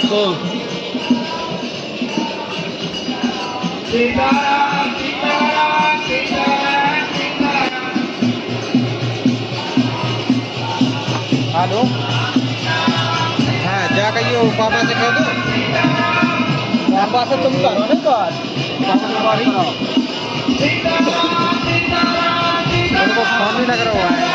तो सीताराम सीताराम सीताराम सीताराम। हेलो, हाँ जा कहियो पापा से कह दो, पापा से तुम करो ना बात, पापा से बात करो, सीताराम सीताराम उनको फोन नहीं लग रहा हुआ है।